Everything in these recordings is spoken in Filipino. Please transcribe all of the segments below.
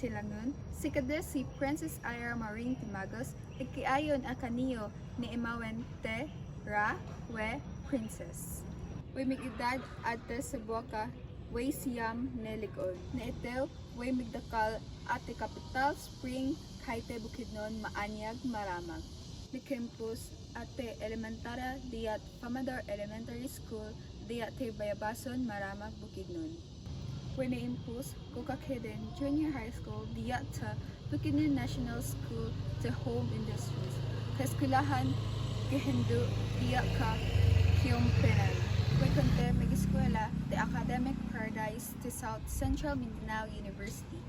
tilangon, si kade si Princess Ira Maring Timagos, ikiayon a kaniyo ni Imawen te ra we princess. Way migidad ate sa buwaka, way siyam nelikod. Na ito, way migdakal ate kapital spring kaite bukidnon maanyag maramag. Ni campus ate elementara diat Pamador Elementary School diat te Bayabason maramag bukidnon. When na-impose ko kakheden Junior High School diat sa Bukidnon National School to Home Industries. Kaskulahan gihindu diat ka Kiyompenan. When konte mag-eskwela the Academic Paradise to South Central Mindanao University.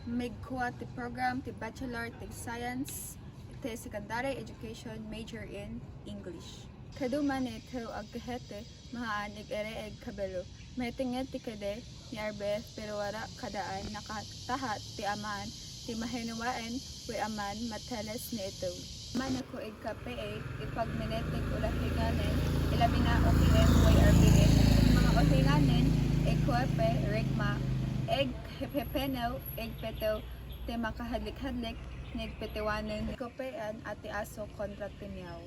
Magkuha ti program ti Bachelor ti Science ti Secondary Education major in English. Kaduman ito ag kahete mahaan ig-ere-eg kabelo. May tinged ti kade ni Arbeth pero wala kadaan nakatahat ti aman ti mahinuwaen we aman mateles ni ito. Man ako ig KPA ipagminetig ulahinganen ilabi na OPM way RBN mga ohinganen ig kuwape rigma ig hepepenaw ig petew ti makahadlik-hadlik nig petiwanen kopean ati aso kontra tinyaw.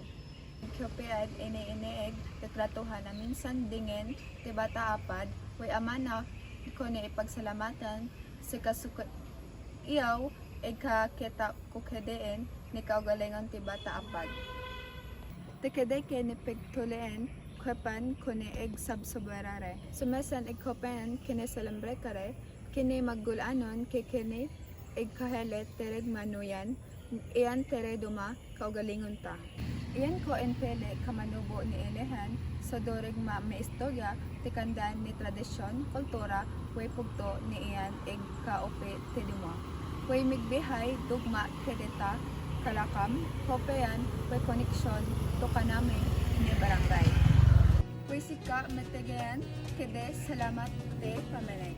Kopean ine-ineeg tetratuhan na minsan dingen ti bata apad way amana ko ni ipagsalamatan si kasukot iyaw ikakita kukedeen ni kaugalingon ti bata apad. Tikede ke ni pigtuleen kwepan ko ni ig sabsoberare. Sumesan ig kopen kini salambre kare kini maggulanon kini ig kahelet tered manuyan iyan tere duma kaugalingon ta. Iyan ko pele kamanubo ni Elehan sa doreg may istorya tikandan ni tradisyon, kultura, way pugto ni iyan ig kaupe ti duma. Way migbihay dugma kedeta kalakam, hopean, way koneksyon to kanami ni barangay. Way sika metegean kede salamat te pamelay.